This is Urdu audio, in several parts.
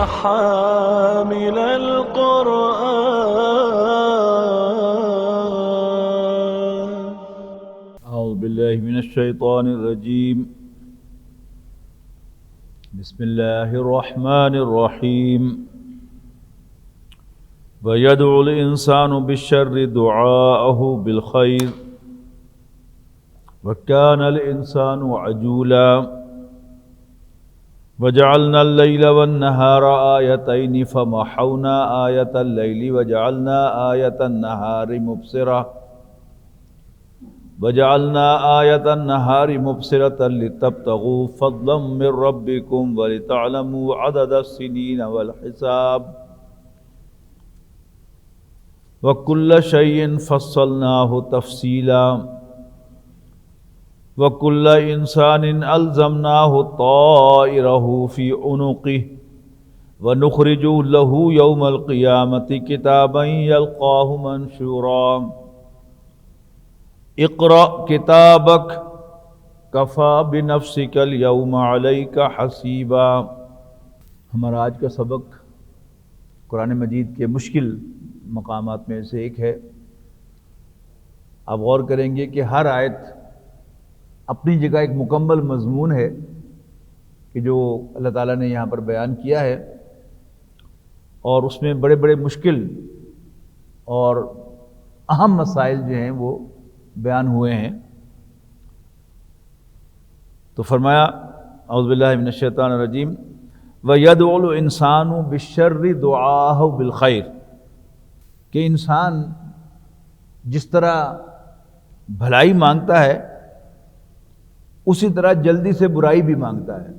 حامل القرآن. أعوذ بالله من الشيطان الرجيم. بسم الله الرحمن الرحيم. ويدعو الإنسان بالشر دعاءه بالخير وكان الإنسان عجولا. وجعلنا الليل والنهار آيتين فمحونا آية الليل وجعلنا آية النهار مبصرة لتبتغوا فضلا من ربكم ولتعلموا عدد السنين والحساب وكل شيء فصلناه تفصيلا وكل إنسان ألزمناه طائره في عنقه ونخرج له يوم القيامة كتابا يلقاه منشورا. اقرأ کتابک کفا بنفسک اليوم علیک حسیبا. ہمارا آج کا سبق قرآن مجید کے مشکل مقامات میں سے ایک ہے. آپ غور کریں گے کہ ہر آیت اپنی جگہ ایک مکمل مضمون ہے کہ جو اللہ تعالیٰ نے یہاں پر بیان کیا ہے، اور اس میں بڑے بڑے مشکل اور اہم مسائل جو ہیں وہ بیان ہوئے ہیں. تو فرمایا اعوذ باللہ من الشیطان الرجیم وَيَدْعُ الْإِنسَانُ بِالشَّرِّ دُعَاءَهُ بِالْخَيْرِ، کہ انسان جس طرح بھلائی مانگتا ہے اسی طرح جلدی سے برائی بھی مانگتا ہے.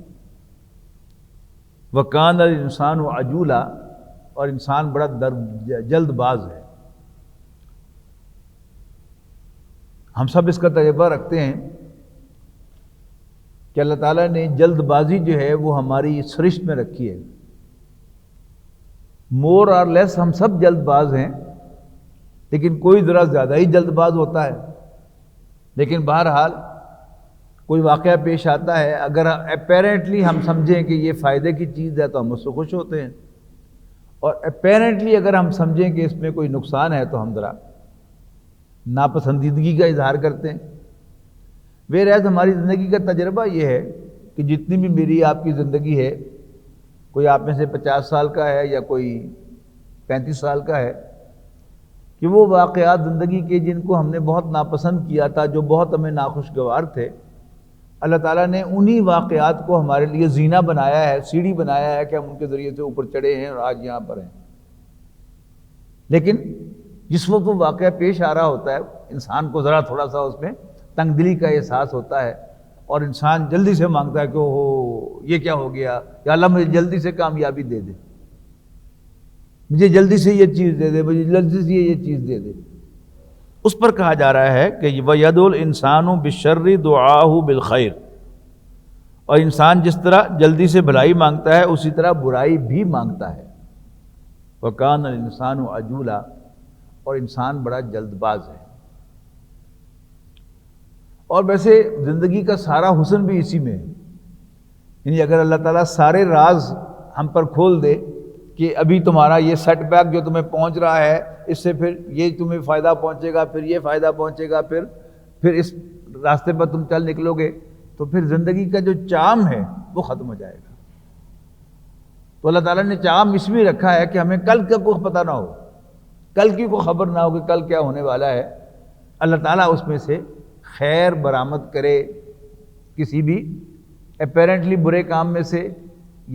وَكَانَ الْإِنسَانُ عَجُولًا، اور انسان بڑا جلد باز ہے. ہم سب اس کا تجربہ رکھتے ہیں کہ اللہ تعالیٰ نے جلد بازی جو ہے وہ ہماری سرشت میں رکھی ہے. مور اور لیس ہم سب جلد باز ہیں، لیکن کوئی ذرا زیادہ ہی جلد باز ہوتا ہے. لیکن بہرحال کوئی واقعہ پیش آتا ہے، اگر اپیرنٹلی ہم سمجھیں کہ یہ فائدے کی چیز ہے تو ہم اس سے خوش ہوتے ہیں، اور اپیرنٹلی اگر ہم سمجھیں کہ اس میں کوئی نقصان ہے تو ہم ذرا ناپسندیدگی کا اظہار کرتے ہیں. ویرائز ہماری زندگی کا تجربہ یہ ہے کہ جتنی بھی میری آپ کی زندگی ہے، کوئی آپ میں سے 50 سال کا ہے یا کوئی 35 سال کا ہے، کہ وہ واقعات زندگی کے جن کو ہم نے بہت ناپسند کیا تھا، جو بہت ہمیں ناخوشگوار تھے، اللہ تعالیٰ نے انہی واقعات کو ہمارے لیے زینہ بنایا ہے، سیڑھی بنایا ہے کہ ہم ان کے ذریعے سے اوپر چڑھے ہیں اور آج یہاں پر ہیں. لیکن جس وقت وہ واقعہ پیش آ رہا ہوتا ہے، انسان کو ذرا تھوڑا سا اس میں تنگ دلی کا احساس ہوتا ہے، اور انسان جلدی سے مانگتا ہے کہ یہ کیا ہو گیا، یا اللہ مجھے جلدی سے کامیابی دے دے، مجھے جلدی سے یہ چیز دے دے، مجھے جلدی سے یہ چیز دے دے. اس پر کہا جا رہا ہے کہ وَيَدْعُ الْإِنسَانُ بِالشَّرِّ دُعَاءَهُ بِالْخَيْرِ، اور انسان جس طرح جلدی سے بھلائی مانگتا ہے اسی طرح برائی بھی مانگتا ہے. وَكَانَ الْإِنسَانُ عَجُولًا، اور انسان بڑا جلد باز ہے. اور ویسے زندگی کا سارا حسن بھی اسی میں ہے. یعنی اگر اللہ تعالیٰ سارے راز ہم پر کھول دے کہ ابھی تمہارا یہ سیٹ بیک جو تمہیں پہنچ رہا ہے، اس سے پھر یہ تمہیں فائدہ پہنچے گا، پھر یہ فائدہ پہنچے گا، پھر اس راستے پر تم چل نکلو گے، تو پھر زندگی کا جو چام ہے وہ ختم ہو جائے گا. تو اللہ تعالیٰ نے چام اس میں رکھا ہے کہ ہمیں کل کا کوئی پتہ نہ ہو، کل کی کوئی خبر نہ ہو کہ کل کیا ہونے والا ہے. اللہ تعالیٰ اس میں سے خیر برآمد کرے، کسی بھی اپیرنٹلی برے کام میں سے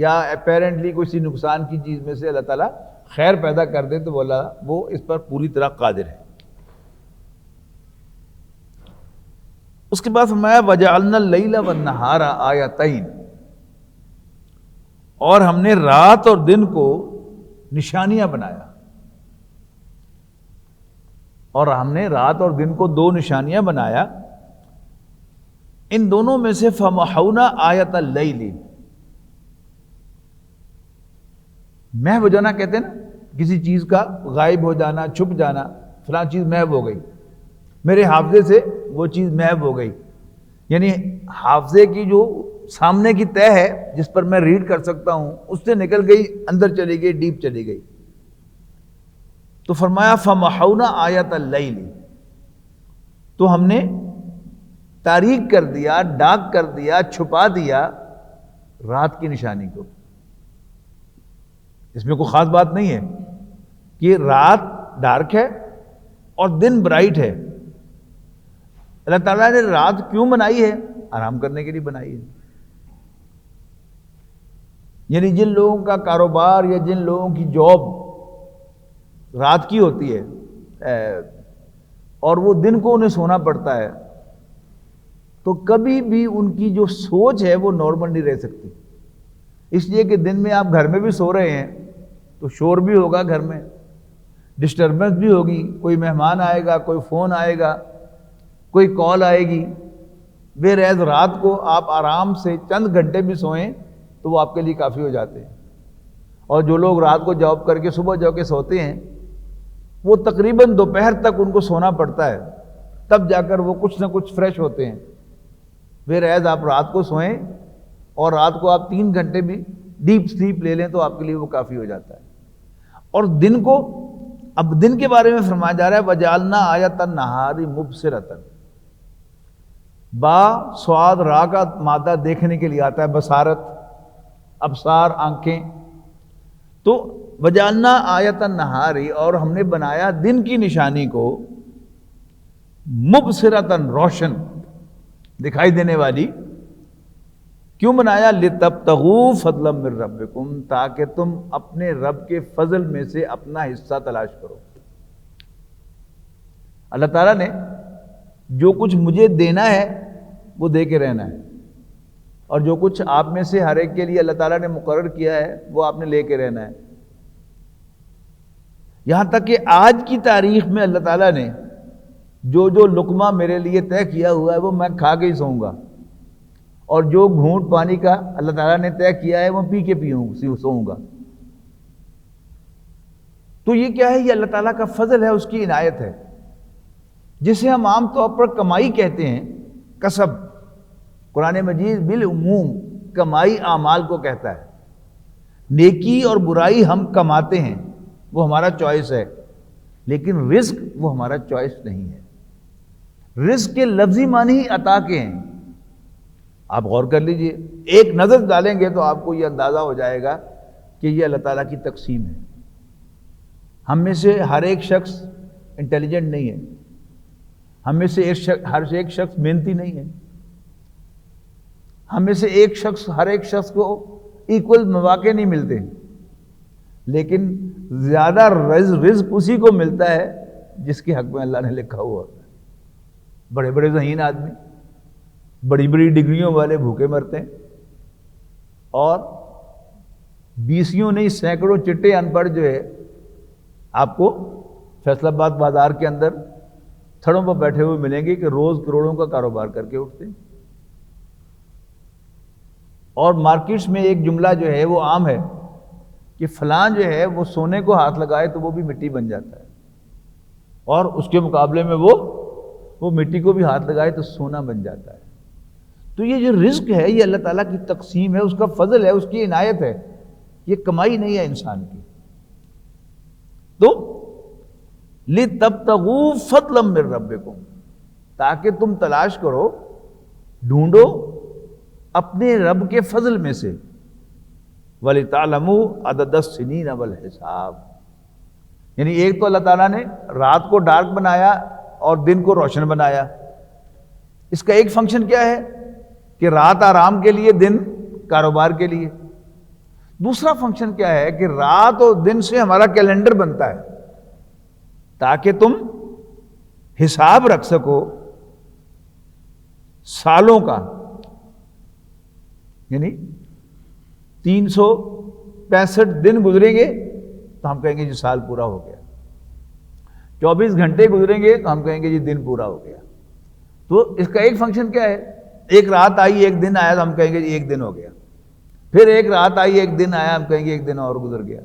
یا اپیرنٹلی کسی نقصان کی چیز میں سے اللہ تعالیٰ خیر پیدا کر دے، تو وہ اس پر پوری طرح قادر ہے. اس کے بعد فرمایا وَجَعَلْنَا اللَّيْلَ وَالنَّهَارَ آیَتَيْنِ، اور ہم نے رات اور دن کو نشانیاں بنایا. اور ہم نے رات اور دن کو دو نشانیاں بنایا. ان دونوں میں سے فَمَحَوْنَا آیَةَ اللَّيْلِ، محو ہو جانا کہتے ہیں نا، کسی چیز کا غائب ہو جانا، چھپ جانا، فلاں چیز محو ہو گئی، میرے حافظے سے وہ چیز محو ہو گئی. یعنی حافظے کی جو سامنے کی تہ ہے جس پر میں ریڈ کر سکتا ہوں، اس سے نکل گئی، اندر چلی گئی، ڈیپ چلی گئی۔ تو فرمایا فَمَحَوْنَا آیَةَ اللَّيْلِ، تو ہم نے تاریک کر دیا، ڈارک کر دیا، چھپا دیا رات کی نشانی کو۔ اس میں کوئی خاص بات نہیں ہے کہ رات ڈارک ہے اور دن برائٹ ہے۔ اللہ تعالیٰ نے رات کیوں بنائی ہے؟ آرام کرنے کے لیے بنائی ہے۔ یعنی جن لوگوں کا کاروبار یا جن لوگوں کی جاب رات کی ہوتی ہے اور وہ دن کو انہیں سونا پڑتا ہے، تو کبھی بھی ان کی جو سوچ ہے وہ نارمل نہیں رہ سکتی، اس لیے کہ دن میں آپ گھر میں بھی سو رہے ہیں تو شور بھی ہوگا، گھر میں ڈسٹربنس بھی ہوگی، کوئی مہمان آئے گا، کوئی فون آئے گا، کوئی کال آئے گی۔ بہرحال رات کو آپ آرام سے چند گھنٹے بھی سوئیں تو وہ آپ کے لیے کافی ہو جاتے ہیں۔ اور جو لوگ رات کو جاب کر کے صبح جا کے سوتے ہیں، وہ تقریباً دوپہر تک ان کو سونا پڑتا ہے، تب جا کر وہ کچھ نہ کچھ فریش ہوتے ہیں۔ بہرحال آپ رات کو سوئیں اور رات کو آپ 3 گھنٹے بھی ڈیپ سلیپ لے لیں تو آپ کے لیے وہ کافی ہو جاتا ہے۔ اور دن کو، اب دن کے بارے میں فرمایا جا رہا ہے وَجَعَلْنَا آیَةَ النَّهَارِ مُبْصِرَةً، با سواد را کا مادہ دیکھنے کے لیے آتا ہے، بصارت، ابصار، آنکھیں۔ تو وَجَعَلْنَا آیَةَ النَّهَارِ، اور ہم نے بنایا دن کی نشانی کو مُبْصِرَةً، روشن، دکھائی دینے والی۔ کیوں بنایا؟ لِتَبْتَغُوا فَضْلًا مِّن رَبِّكُمْ، تاکہ تم اپنے رب کے فضل میں سے اپنا حصہ تلاش کرو۔ اللہ تعالیٰ نے جو کچھ مجھے دینا ہے وہ دے کے رہنا ہے، اور جو کچھ آپ میں سے ہر ایک کے لیے اللہ تعالیٰ نے مقرر کیا ہے وہ آپ نے لے کے رہنا ہے۔ یہاں تک کہ آج کی تاریخ میں اللہ تعالیٰ نے جو جو لقمہ میرے لیے طے کیا ہوا ہے وہ میں کھا کے ہی سوؤں گا، اور جو گھونٹ پانی کا اللہ تعالیٰ نے طے کیا ہے وہ پی کے سوؤں گا۔ تو یہ کیا ہے؟ یہ اللہ تعالیٰ کا فضل ہے، اس کی عنایت ہے، جسے ہم عام طور پر کمائی کہتے ہیں، کسب۔ قرآن مجید بالعموم کمائی اعمال کو کہتا ہے۔ نیکی اور برائی ہم کماتے ہیں، وہ ہمارا چوائس ہے، لیکن رزق وہ ہمارا چوائس نہیں ہے۔ رزق کے لفظی معنی ہی عطا کے ہیں۔ آپ غور کر لیجئے، ایک نظر ڈالیں گے تو آپ کو یہ اندازہ ہو جائے گا کہ یہ اللہ تعالیٰ کی تقسیم ہے۔ ہم میں سے ہر ایک شخص انٹیلیجنٹ نہیں ہے، ہم میں سے ہر ایک شخص محنتی نہیں ہے، ہم میں سے ہر ایک شخص کو ایکول مواقع نہیں ملتے، لیکن زیادہ رزق اسی کو ملتا ہے جس کے حق میں اللہ نے لکھا ہوا ہوتا ہے۔ بڑے بڑے ذہین آدمی، بڑی بڑی ڈگریوں والے بھوکے مرتے ہیں، اور بیسیوں نہیں سینکڑوں چٹے ان پڑھ جو ہے آپ کو فیصل آباد بازار کے اندر تھڑوں پر بیٹھے ہوئے ملیں گے کہ روز کروڑوں کا کاروبار کر کے اٹھتے ہیں۔ اور مارکیٹس میں ایک جملہ جو ہے وہ عام ہے کہ فلاں جو ہے وہ سونے کو ہاتھ لگائے تو وہ بھی مٹی بن جاتا ہے، اور اس کے مقابلے میں وہ مٹی کو بھی ہاتھ لگائے تو سونا بن جاتا ہے۔ تو یہ جو رزق ہے یہ اللہ تعالیٰ کی تقسیم ہے، اس کا فضل ہے، اس کی عنایت ہے، یہ کمائی نہیں ہے انسان کی۔ تو لِتَبْتَغُوا فَضْلًا مِّن رَبِّكُمْ، تاکہ تم تلاش کرو، ڈھونڈو اپنے رب کے فضل میں سے، وَلِتَعْلَمُوا عَدَدَ السِّنِينَ وَالْحِسَابَ۔ یعنی ایک تو اللہ تعالیٰ نے رات کو ڈارک بنایا اور دن کو روشن بنایا۔ اس کا ایک فنکشن کیا ہے کہ رات آرام کے لیے، دن کاروبار کے لیے۔ دوسرا فنکشن کیا ہے کہ رات اور دن سے ہمارا کیلنڈر بنتا ہے، تاکہ تم حساب رکھ سکو سالوں کا۔ یعنی 365 دن گزریں گے تو ہم کہیں گے جی سال پورا ہو گیا، 24 گھنٹے گزریں گے تو ہم کہیں گے جی دن پورا ہو گیا۔ تو اس کا ایک فنکشن کیا ہے؟ ایک رات آئی ایک دن آیا تو ہم کہیں گے جی ایک دن ہو گیا، پھر ایک رات آئی ایک دن آیا ہم کہیں گے ایک دن اور گزر گیا،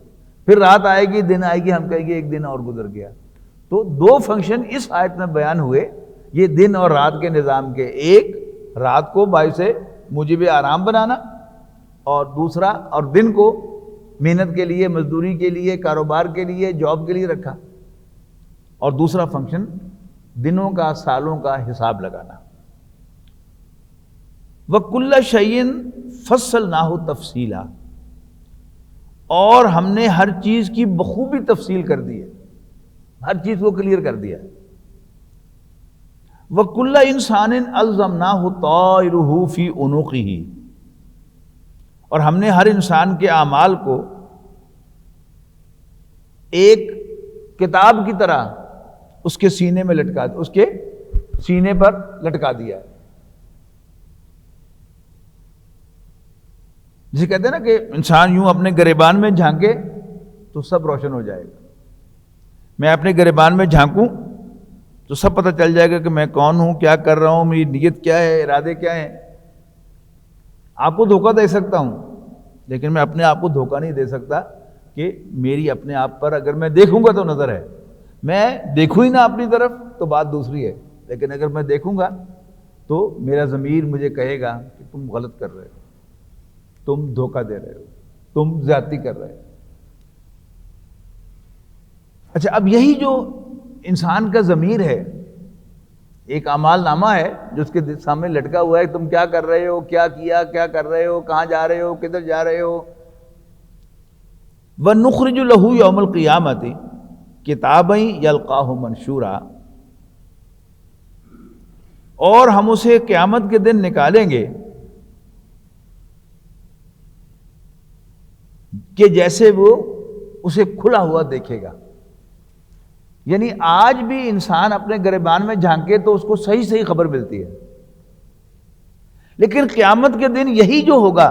پھر رات آئے گی دن آئے گی ہم کہیں گے ایک دن اور گزر گیا۔ تو دو فنکشن اس آیت میں بیان ہوئے، یہ دن اور رات کے نظام کے۔ ایک رات کو باعث موجب آرام بنانا، اور دوسرا اور دن کو محنت کے لیے، مزدوری کے لیے، کاروبار کے لیے، جاب کے لیے رکھا، اور دوسرا فنکشن دنوں کا، سالوں کا حساب لگانا۔ وَكُلَّ شَيْءٍ فَصَّلْنَاهُ تَفْصِيلًا، اور ہم نے ہر چیز کی بخوبی تفصیل کر دی ہے، ہر چیز کو کلیئر کر دیا ہے۔ وَكُلَّ إِنسَانٍ أَلْزَمْنَاهُ طَائِرَهُ فِي عُنُقِهِ، اور ہم نے ہر انسان کے اعمال کو ایک کتاب کی طرح اس کے سینے میں لٹکا، اس کے سینے پر لٹکا دیا ہے۔ جسے کہتے ہیں نا کہ انسان یوں اپنے گریبان میں جھانکے تو سب روشن ہو جائے گا۔ میں اپنے گریبان میں جھانکوں تو سب پتہ چل جائے گا کہ میں کون ہوں، کیا کر رہا ہوں، میری نیت کیا ہے، ارادے کیا ہیں۔ آپ کو دھوکہ دے سکتا ہوں، لیکن میں اپنے آپ کو دھوکہ نہیں دے سکتا کہ میری اپنے آپ پر اگر میں دیکھوں گا تو نظر ہے، میں دیکھوں ہی نہ اپنی طرف تو بات دوسری ہے، لیکن اگر میں دیکھوں گا تو میرا ضمیر مجھے کہے گا کہ تم غلط کر رہے ہو، تم دھوکہ دے رہے ہو، تم زیادتی کر رہے ہو۔ اچھا، اب یہی جو انسان کا ضمیر ہے، ایک اعمال نامہ ہے جو اس کے سامنے لٹکا ہوا ہے، تم کیا کر رہے ہو، کیا کیا، کیا کر رہے ہو، کہاں جا رہے ہو، کدھر جا رہے ہو۔ وَنُخْرِجُ لَهُ يَوْمَ الْقِيَامَةِ كِتَابًا يَلْقَاهُ مَنشُورًا، اور ہم اسے قیامت کے دن نکالیں گے کہ جیسے وہ اسے کھلا ہوا دیکھے گا۔ یعنی آج بھی انسان اپنے گریبان میں جھانکے تو اس کو صحیح صحیح خبر ملتی ہے، لیکن قیامت کے دن یہی جو ہوگا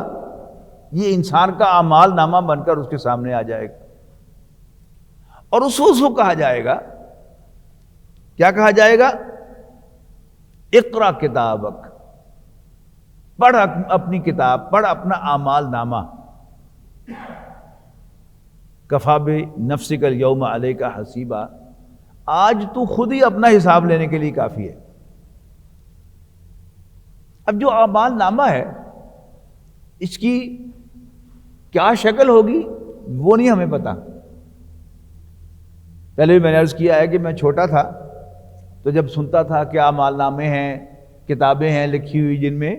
یہ انسان کا اعمال نامہ بن کر اس کے سامنے آ جائے گا، اور اس کو کہا جائے گا، کیا کہا جائے گا؟ اقرا کتابک، پڑھ اپنی کتاب، پڑھ اپنا اعمال نامہ۔ کفا بنفسک الیوم علیک حسیبا، آج تو خود ہی اپنا حساب لینے کے لیے کافی ہے۔ اب جو اعمال نامہ ہے اس کی کیا شکل ہوگی وہ نہیں ہمیں پتا۔ پہلے بھی میں نے عرض کیا ہے کہ میں چھوٹا تھا تو جب سنتا تھا کہ اعمال نامے ہیں، کتابیں ہیں لکھی ہوئی جن میں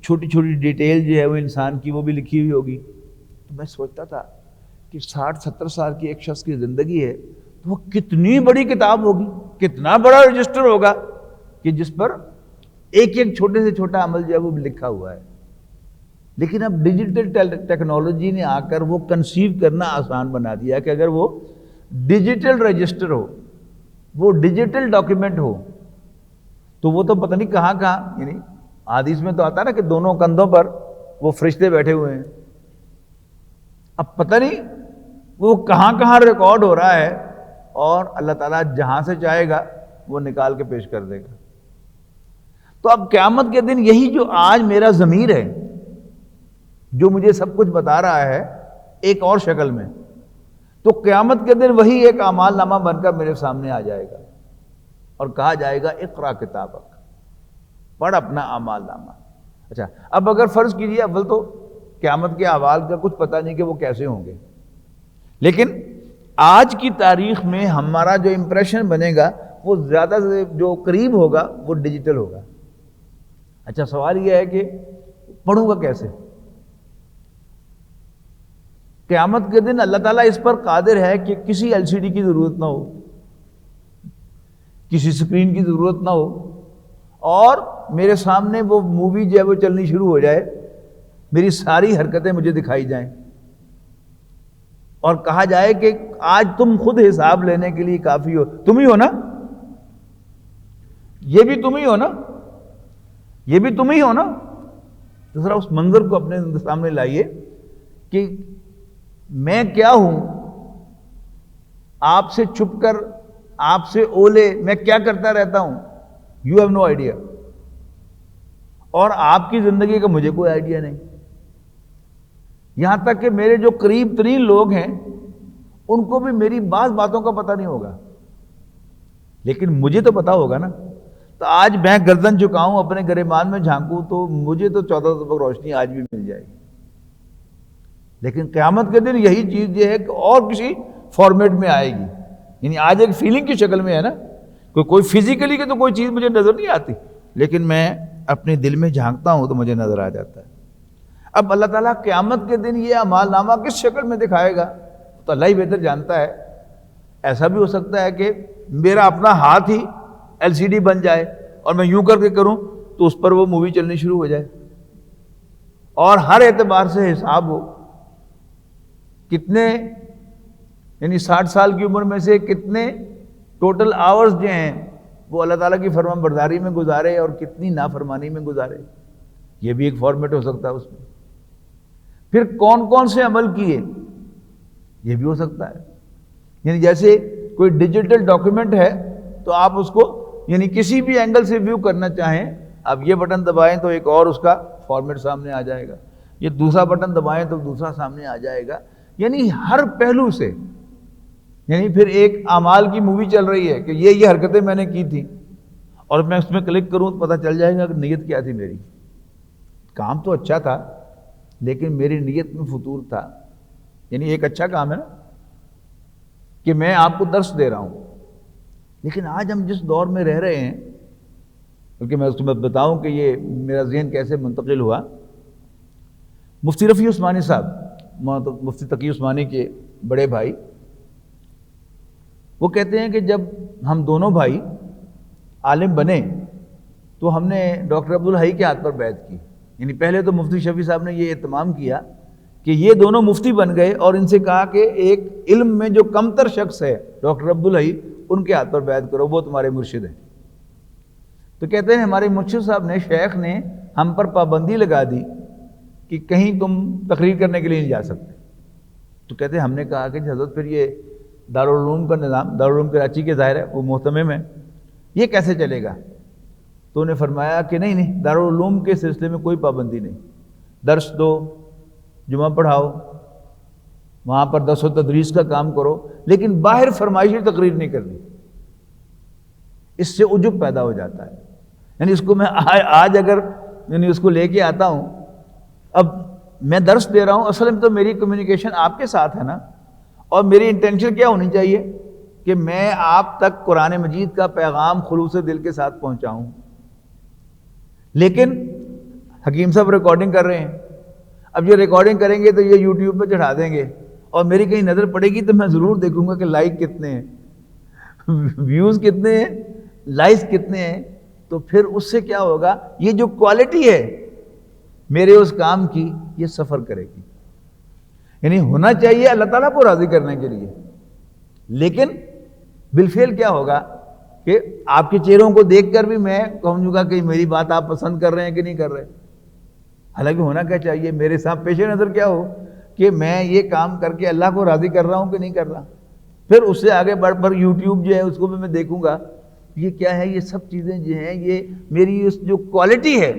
چھوٹی چھوٹی ڈیٹیل جو ہے وہ انسان کی وہ بھی لکھی ہوئی ہوگی، تو میں سوچتا تھا کہ 60-70 سال کی ایک شخص کی زندگی ہے تو وہ کتنی بڑی کتاب ہوگی، کتنا بڑا رجسٹر ہوگا کہ جس پر ایک ایک چھوٹے سے چھوٹا عمل جو ہے وہ لکھا ہوا ہے۔ لیکن اب ڈیجیٹل ٹیکنالوجی نے آ کر وہ کنسیو کرنا آسان بنا دیا کہ اگر وہ ڈیجیٹل رجسٹر ہو، وہ ڈیجیٹل ڈاکیومنٹ ہو، تو وہ تو پتہ نہیں کہاں کہاں، یعنی حدیث میں تو آتا ہے نا کہ دونوں کندھوں پر وہ فرشتے بیٹھے ہوئے ہیں، اب پتہ نہیں وہ کہاں کہاں ریکارڈ ہو رہا ہے، اور اللہ تعالیٰ جہاں سے چاہے گا وہ نکال کے پیش کر دے گا۔ تو اب قیامت کے دن یہی جو آج میرا ضمیر ہے جو مجھے سب کچھ بتا رہا ہے ایک اور شکل میں، تو قیامت کے دن وہی ایک اعمال نامہ بن کر میرے سامنے آ جائے گا اور کہا جائے گا اقرا کتابک، پڑھ اپنا اعمال نامہ۔ اچھا، اب اگر فرض کیجئے اول تو قیامت کے احوال کا کچھ پتہ نہیں کہ وہ کیسے ہوں گے، لیکن آج کی تاریخ میں ہمارا جو امپریشن بنے گا وہ زیادہ سے جو قریب ہوگا وہ ڈیجیٹل ہوگا۔ اچھا، سوال یہ ہے کہ پڑھوں گا کیسے؟ قیامت کے دن اللہ تعالیٰ اس پر قادر ہے کہ کسی ایل سی ڈی کی ضرورت نہ ہو، کسی سکرین کی ضرورت نہ ہو، اور میرے سامنے وہ مووی جو ہے وہ چلنی شروع ہو جائے، میری ساری حرکتیں مجھے دکھائی جائیں، اور کہا جائے کہ آج تم خود حساب لینے کے لیے کافی ہو، تم ہی ہو نا، یہ بھی تم ہی ہو نا، یہ بھی تم ہی ہو نا۔ دوسرا اس منظر کو اپنے سامنے لائیے کہ میں کیا ہوں، آپ سے چھپ کر، آپ سے اولے میں کیا کرتا رہتا ہوں، یو ہیو نو آئیڈیا، اور آپ کی زندگی کا مجھے کوئی آئیڈیا نہیں۔ یہاں تک کہ میرے جو قریب ترین لوگ ہیں ان کو بھی میری بعض باتوں کا پتہ نہیں ہوگا، لیکن مجھے تو پتہ ہوگا نا۔ تو آج میں گردن جھکاؤں اپنے گریبان میں جھانکوں تو مجھے تو 14 تک روشنی آج بھی مل جائے گی، لیکن قیامت کے دن یہی چیز یہ ہے کہ اور کسی فارمیٹ میں آئے گی. یعنی آج ایک فیلنگ کی شکل میں ہے نا، کوئی فزیکلی کی تو کوئی چیز مجھے نظر نہیں آتی، لیکن میں اپنے دل میں جھانکتا ہوں تو مجھے نظر آ جاتا ہے. اب اللہ تعالیٰ قیامت کے دن یہ اعمال نامہ کس شکل میں دکھائے گا تو اللہ ہی بہتر جانتا ہے. ایسا بھی ہو سکتا ہے کہ میرا اپنا ہاتھ ہی LCD بن جائے اور میں یوں کر کے کروں تو اس پر وہ مووی چلنی شروع ہو جائے، اور ہر اعتبار سے حساب ہو کتنے، یعنی 60 سال کی عمر میں سے کتنے ٹوٹل آورز جو ہیں وہ اللہ تعالیٰ کی فرمان برداری میں گزارے اور کتنی نافرمانی میں گزارے. یہ بھی ایک فارمیٹ ہو سکتا ہے اس میں. پھر کون کون سے عمل کیے یہ بھی ہو سکتا ہے. یعنی جیسے کوئی ڈیجیٹل ڈاکیومنٹ ہے تو آپ اس کو یعنی کسی بھی اینگل سے ویو کرنا چاہیں، آپ یہ بٹن دبائیں تو ایک اور اس کا فارمیٹ سامنے آ جائے گا، یہ دوسرا بٹن دبائیں تو دوسرا سامنے آ جائے گا. یعنی ہر پہلو سے، یعنی پھر ایک اعمال کی مووی چل رہی ہے کہ یہ حرکتیں میں نے کی تھی، اور میں اس میں کلک کروں تو پتہ چل جائے گا کہ نیت کیا تھی میری. کام تو اچھا تھا لیکن میری نیت میں فطور تھا. یعنی ایک اچھا کام ہے نا کہ میں آپ کو درس دے رہا ہوں، لیکن آج ہم جس دور میں رہ رہے ہیں، کیونکہ میں اس کو بتاؤں کہ یہ میرا ذہن کیسے منتقل ہوا. مفتی رفیع عثمانی صاحب، مفتی تقی عثمانی کے بڑے بھائی، وہ کہتے ہیں کہ جب ہم دونوں بھائی عالم بنے تو ہم نے ڈاکٹر عبدالحی کے ہاتھ پر بیعت کی. یعنی پہلے تو مفتی شفیع صاحب نے یہ اہتمام کیا کہ یہ دونوں مفتی بن گئے، اور ان سے کہا کہ ایک علم میں جو کمتر شخص ہے ڈاکٹر عبدالحی، ان کے ہاتھ پر بیعت کرو، وہ تمہارے مرشد ہیں. تو کہتے ہیں ہمارے مرشد صاحب نے، شیخ نے ہم پر پابندی لگا دی کہ کہیں تم تقریر کرنے کے لیے نہیں جا سکتے. تو کہتے ہیں ہم نے کہا کہ حضرت پھر یہ دارالعلوم کا نظام، دارالعلوم کراچی کے ظاہر ہے وہ محتمم ہے، یہ کیسے چلے گا؟ تو انہیں فرمایا کہ نہیں، دارالعلوم کے سلسلے میں کوئی پابندی نہیں، درس دو، جمعہ پڑھاؤ، وہاں پر درس و تدریس کا کام کرو، لیکن باہر فرمائشی تقریر نہیں کرنی. اس سے عجب پیدا ہو جاتا ہے. یعنی اس کو میں آج اگر یعنی اس کو لے کے آتا ہوں، اب میں درس دے رہا ہوں، اصل میں تو میری کمیونیکیشن آپ کے ساتھ ہے نا، اور میری انٹینشن کیا ہونی چاہیے کہ میں آپ تک قرآن مجید کا پیغام خلوص دل کے ساتھ پہنچاؤں. لیکن حکیم صاحب ریکارڈنگ کر رہے ہیں، اب یہ ریکارڈنگ کریں گے تو یہ یوٹیوب پہ چڑھا دیں گے، اور میری کہیں نظر پڑے گی تو میں ضرور دیکھوں گا کہ لائک کتنے ہیں، ویوز کتنے ہیں، لائکس کتنے ہیں. تو پھر اس سے کیا ہوگا، یہ جو کوالٹی ہے میرے اس کام کی یہ سفر کرے گی. یعنی ہونا چاہیے اللہ تعالیٰ کو راضی کرنے کے لیے، لیکن بالفعل کیا ہوگا کہ آپ کے چہروں کو دیکھ کر بھی میں کہوں گا کہ میری بات آپ پسند کر رہے ہیں کہ نہیں کر رہے. حالانکہ ہونا کیا چاہیے، میرے ساتھ پیش نظر کیا ہو کہ میں یہ کام کر کے اللہ کو راضی کر رہا ہوں کہ نہیں کر رہا. پھر اس سے آگے بڑھ پر یوٹیوب جو ہے اس کو بھی میں دیکھوں گا، یہ کیا ہے، یہ سب چیزیں جو ہیں یہ میری اس جو کوالٹی ہے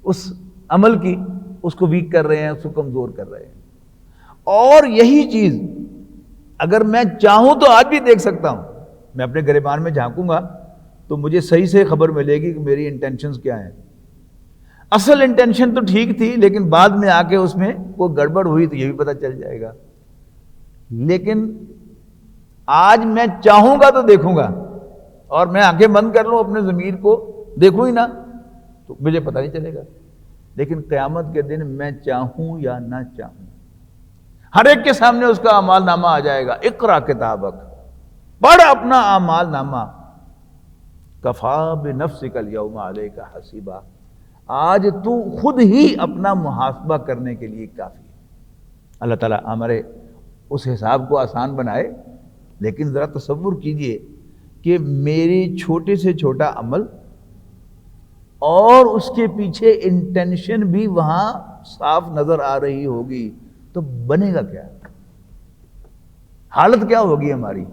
اس عمل کی، اس کو ویک کر رہے ہیں، اس کو کمزور کر رہے ہیں. اور یہی چیز اگر میں چاہوں تو آج بھی دیکھ سکتا ہوں. میں اپنے گریبان میں جھانکوں گا تو مجھے صحیح سے خبر ملے گی کہ میری انٹینشنز کیا ہیں. اصل انٹینشن تو ٹھیک تھی، لیکن بعد میں آ کے اس میں کوئی گڑبڑ ہوئی تو یہ بھی پتہ چل جائے گا. لیکن آج میں چاہوں گا تو دیکھوں گا، اور میں آنکھیں بند کر لوں اپنے ضمیر کو دیکھوں ہی نہ تو مجھے پتہ نہیں چلے گا. لیکن قیامت کے دن میں چاہوں یا نہ چاہوں، ہر ایک کے سامنے اس کا اعمال نامہ آ جائے گا. اقرا کتابک، پڑھ اپنا اعمال نامہ، کفا بنفسک الیوم علیک حسیبا، آج تو خود ہی اپنا محاسبہ کرنے کے لیے کافی ہے. اللہ تعالیٰ ہمارے اس حساب کو آسان بنائے. لیکن ذرا تصور کیجئے کہ میری چھوٹے سے چھوٹا عمل اور اس کے پیچھے انٹینشن بھی وہاں صاف نظر آ رہی ہوگی تو بنے گا کیا، حالت کیا ہوگی ہماری.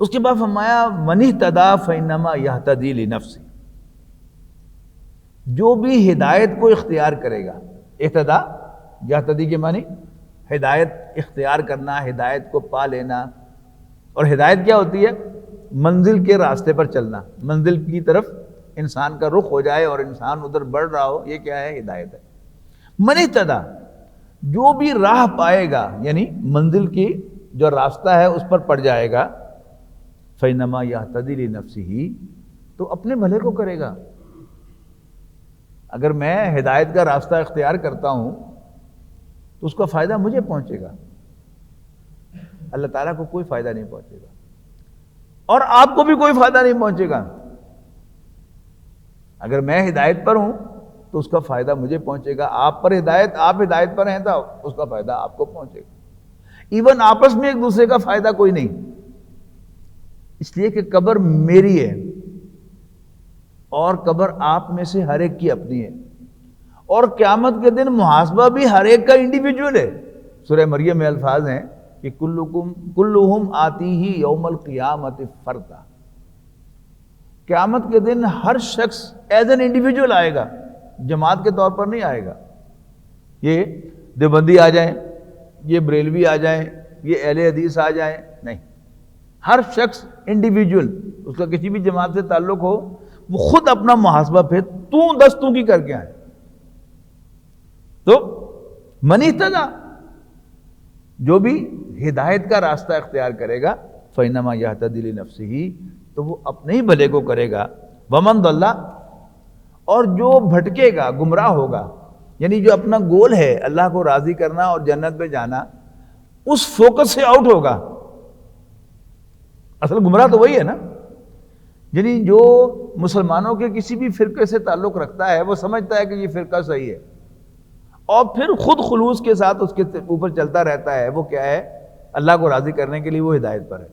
اس کے بعد فرمایا من اہتدی فانما یہتدی لنفسہ، جو بھی ہدایت کو اختیار کرے گا. اہتدی، یہتدی کے معنی ہدایت اختیار کرنا، ہدایت کو پا لینا. اور ہدایت کیا ہوتی ہے؟ منزل کے راستے پر چلنا، منزل کی طرف انسان کا رخ ہو جائے اور انسان ادھر بڑھ رہا ہو، یہ کیا ہے؟ ہدایت ہے۔ من اہتدی، جو بھی راہ پائے گا، یعنی منزل کی جو راستہ ہے اس پر پڑ جائے گا، فإنما یہتدی لنفسہ، تو اپنے بھلے کو کرے گا۔ اگر میں ہدایت کا راستہ اختیار کرتا ہوں تو اس کا فائدہ مجھے پہنچے گا، اللہ تعالیٰ کو کوئی فائدہ نہیں پہنچے گا، اور آپ کو بھی کوئی فائدہ نہیں پہنچے گا۔ اگر میں ہدایت پر ہوں تو اس کا فائدہ مجھے پہنچے گا، آپ ہدایت پر ہیں تو اس کا فائدہ آپ کو پہنچے گا۔ ایون آپس میں ایک دوسرے کا فائدہ کوئی نہیں، اس لیے کہ قبر میری ہے اور قبر آپ میں سے ہر ایک کی اپنی ہے، اور قیامت کے دن محاسبہ بھی ہر ایک کا انڈیویجول ہے۔ سورہ مریم میں الفاظ ہیں کہ کلہم آتیہ یوم القیامت فردا، قیامت کے دن ہر شخص ایز این انڈیویجول آئے گا، جماعت کے طور پر نہیں آئے گا۔ یہ دیوبندی آ جائیں، یہ بریلوی آ جائیں، یہ اہل حدیث آ جائیں، نہیں، ہر شخص انڈیویجول، اس کا کسی بھی جماعت سے تعلق ہو، وہ خود اپنا محاسبہ پھر تو کی کر کے آئے۔ تو من اہتدی، جو بھی ہدایت کا راستہ اختیار کرے گا، فإنما یہتدی لنفسہ، تو وہ اپنے ہی بھلے کو کرے گا۔ ومن ضل، اور جو بھٹکے گا، گمراہ ہوگا، یعنی جو اپنا گول ہے اللہ کو راضی کرنا اور جنت پہ جانا، اس فوکس سے آؤٹ ہوگا۔ اصل گمراہ تو وہی ہے نا، یعنی جو مسلمانوں کے کسی بھی فرقے سے تعلق رکھتا ہے، وہ سمجھتا ہے کہ یہ فرقہ صحیح ہے، اور پھر خود خلوص کے ساتھ اس کے اوپر چلتا رہتا ہے۔ وہ کیا ہے؟ اللہ کو راضی کرنے کے لیے وہ ہدایت پر ہے۔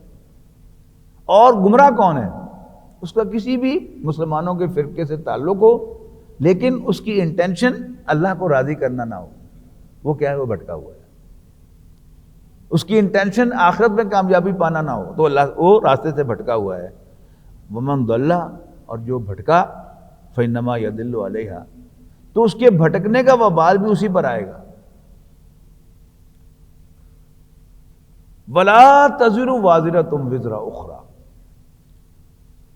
اور گمراہ کون ہے؟ اس کا کسی بھی مسلمانوں کے فرقے سے تعلق ہو، لیکن اس کی انٹینشن اللہ کو راضی کرنا نہ ہو، وہ کیا ہے؟ وہ بھٹکا ہوا ہے۔ اس کی انٹینشن آخرت میں کامیابی پانا نہ ہو، تو اللہ وہ راستے سے بھٹکا ہوا ہے۔ ومن ضل، اور جو بھٹکا، فإنما یضل علیہا، تو اس کے بھٹکنے کا وبال بھی اسی پر آئے گا۔ ولا تزر وازرۃ وزر اخری،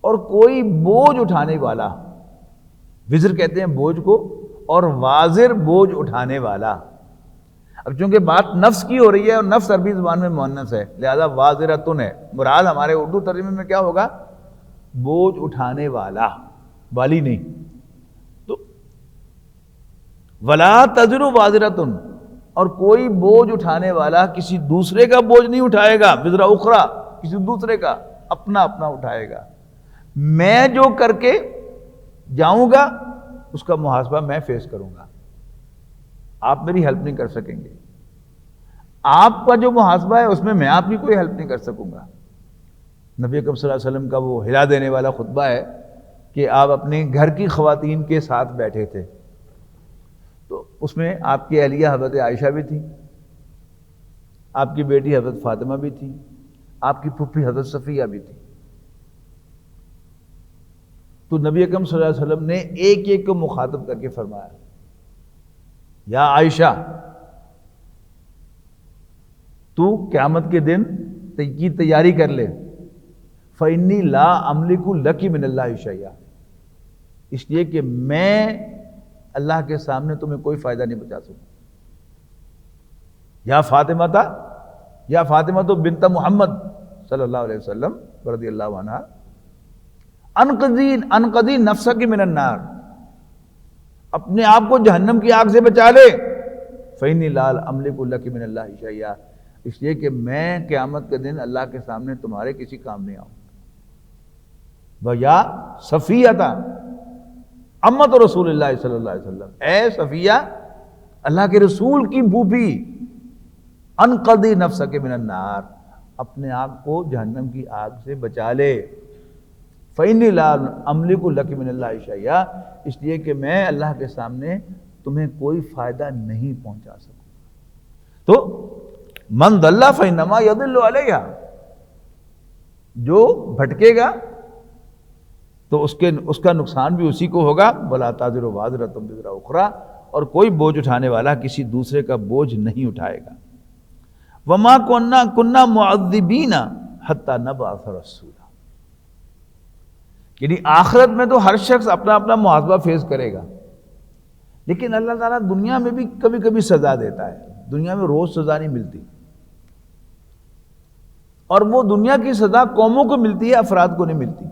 اور کوئی بوجھ اٹھانے والا، وزر کہتے ہیں بوجھ کو، اور وازر بوجھ اٹھانے والا۔ اب چونکہ بات نفس کی ہو رہی ہے، اور نفس عربی زبان میں مؤنث ہے، لہذا وازرۃن ہے، مراد ہمارے اردو ترجمے میں کیا ہوگا؟ بوجھ اٹھانے والا، والی نہیں۔ تو ولا تزر وازرۃ، اور کوئی بوجھ اٹھانے والا کسی دوسرے کا بوجھ نہیں اٹھائے گا، وزر اخری، کسی دوسرے کا، اپنا اپنا اٹھائے گا۔ میں جو کر کے جاؤں گا اس کا محاسبہ میں فیس کروں گا، آپ میری ہیلپ نہیں کر سکیں گے۔ آپ کا جو محاسبہ ہے اس میں میں آپ کی کوئی ہیلپ نہیں کر سکوں گا۔ نبی اکرم صلی اللہ علیہ وسلم کا وہ ہلا دینے والا خطبہ ہے کہ آپ اپنے گھر کی خواتین کے ساتھ بیٹھے تھے، تو اس میں آپ کی اہلیہ حضرت عائشہ بھی تھی، آپ کی بیٹی حضرت فاطمہ بھی تھی، آپ کی پھپھی حضرت صفیہ بھی تھی۔ تو نبی اکرم صلی اللہ علیہ وسلم نے ایک ایک کو مخاطب کر کے فرمایا، یا عائشہ، تو قیامت کے دن کی تیاری کر لے، فإنی لا املک لک من اللہ شیئا، اس لیے کہ میں اللہ کے سامنے تمہیں کوئی فائدہ نہیں پہنچا سکوں۔ یا فاطمہ تو بنت محمد صلی اللہ علیہ وسلم رضی اللہ عنہ، انقذی نفسک من النار، اپنے آپ کو جہنم کی آگ سے بچا لے، فإنی لا املک لک من اللہ شیئا، اس لیے کہ میں قیامت کے دن اللہ کے سامنے تمہارے کسی کام نہیں آؤں۔ وَيَا صفیہ امت رسول اللہ صلی اللہ علیہ وسلم، اے صفیہ، اللہ کے رسول کی پھوپھی، انقذی نفسک من النار، اپنے آپ کو جہنم کی آگ سے بچا لے، فإنی لا املک لک من اللہ شیئا، اس لیے کہ میں اللہ کے سامنے تمہیں کوئی فائدہ نہیں پہنچا سکوں۔ تو من ضل فإنما یضل علیہا، جو بھٹکے گا تو اس کا نقصان بھی اسی کو ہوگا۔ ولا تزر وازرۃ وزر اخری، اور کوئی بوجھ اٹھانے والا کسی دوسرے کا بوجھ نہیں اٹھائے گا۔ وما كنا معذبین حتی نبعث رسولا، یعنی آخرت میں تو ہر شخص اپنا اپنا محاسبہ فیس کرے گا، لیکن اللہ تعالیٰ دنیا میں بھی کبھی کبھی سزا دیتا ہے. دنیا میں روز سزا نہیں ملتی، اور وہ دنیا کی سزا قوموں کو ملتی ہے، افراد کو نہیں ملتی.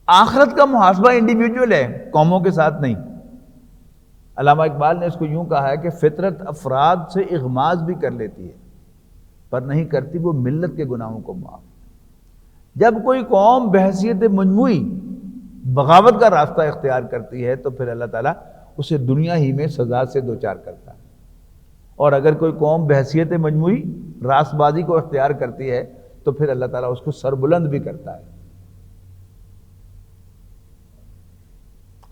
آخرت کا محاسبہ انڈیویجول ہے، قوموں کے ساتھ نہیں. علامہ اقبال نے اس کو یوں کہا ہے کہ فطرت افراد سے اغماض بھی کر لیتی ہے پر نہیں کرتی وہ ملت کے گناہوں کو معاف. جب کوئی قوم بحیثیت مجموعی بغاوت کا راستہ اختیار کرتی ہے تو پھر اللہ تعالیٰ اسے دنیا ہی میں سزا سے دوچار کرتا ہے، اور اگر کوئی قوم بحیثیت مجموعی راست بازی کو اختیار کرتی ہے تو پھر اللہ تعالیٰ اس کو سربلند بھی کرتا ہے.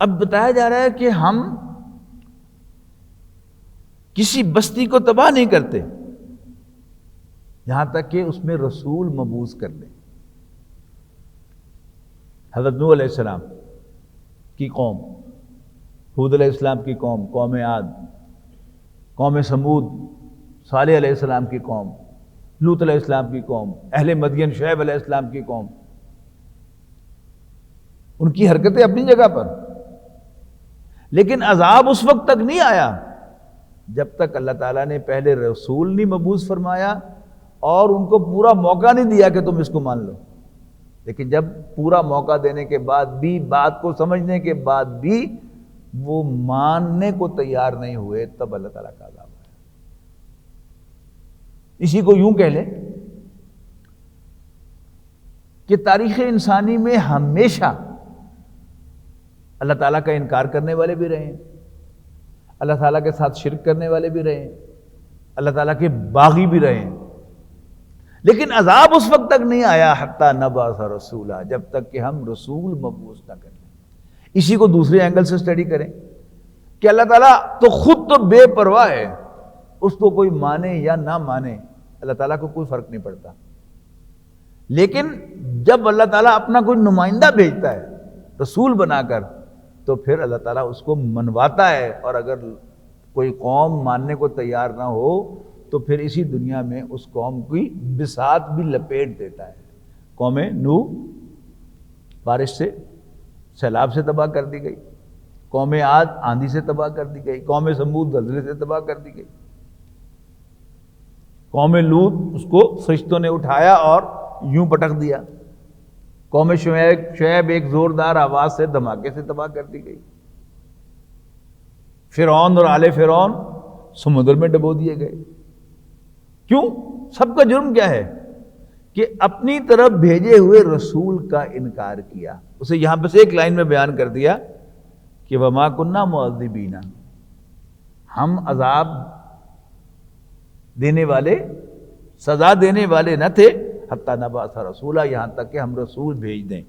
اب بتایا جا رہا ہے کہ ہم کسی بستی کو تباہ نہیں کرتے یہاں تک کہ اس میں رسول مبعوث کر لیں. حضرت نوح علیہ السلام کی قوم، ہود علیہ السلام کی قوم، قوم عاد، قوم سمود، صالح علیہ السلام کی قوم، لوط علیہ السلام کی قوم، اہل مدین شعیب علیہ السلام کی قوم، ان کی حرکتیں اپنی جگہ پر، لیکن عذاب اس وقت تک نہیں آیا جب تک اللہ تعالیٰ نے پہلے رسول نہیں مبعوث فرمایا اور ان کو پورا موقع نہیں دیا کہ تم اس کو مان لو. لیکن جب پورا موقع دینے کے بعد بھی، بات کو سمجھنے کے بعد بھی وہ ماننے کو تیار نہیں ہوئے، تب اللہ تعالیٰ کا عذاب آیا. اسی کو یوں کہہ لیں کہ تاریخ انسانی میں ہمیشہ اللہ تعالیٰ کا انکار کرنے والے بھی رہے ہیں، اللہ تعالیٰ کے ساتھ شرک کرنے والے بھی رہے ہیں، اللہ تعالیٰ کے باغی بھی رہے ہیں، لیکن عذاب اس وقت تک نہیں آیا حتیٰ نبعث رسولا، جب تک کہ ہم رسول مبعوث نہ کریں. اسی کو دوسرے اینگل سے اسٹڈی کریں کہ اللہ تعالیٰ تو خود تو بے پرواہ ہے، اس کو کوئی مانے یا نہ مانے اللہ تعالیٰ کو کوئی فرق نہیں پڑتا. لیکن جب اللہ تعالیٰ اپنا کوئی نمائندہ بھیجتا ہے رسول بنا کر تو پھر اللہ تعالیٰ اس کو منواتا ہے، اور اگر کوئی قوم ماننے کو تیار نہ ہو تو پھر اسی دنیا میں اس قوم کی بساط بھی لپیٹ دیتا ہے. قوم نوح بارش سے، سیلاب سے تباہ کر دی گئی، قوم عاد آندھی سے تباہ کر دی گئی، قوم سمود زلزلے سے تباہ کر دی گئی، قوم لوط اس کو فرشتوں نے اٹھایا اور یوں پٹک دیا، قوم شعیب ایک زوردار آواز سے دھماکے سے تباہ کر دی گئی، فرعون اور آل فرعون سمندر میں ڈبو دیے گئے. کیوں؟ سب کا جرم کیا ہے کہ اپنی طرف بھیجے ہوئے رسول کا انکار کیا. اسے یہاں پہ سے ایک لائن میں بیان کر دیا کہ وَمَا كُنَّا مُعَذِّبِينَ، ہم عذاب دینے والے، سزا دینے والے نہ تھے حتیٰ نبعث رسولا، یہاں تک کہ ہم رسول بھیج دیں.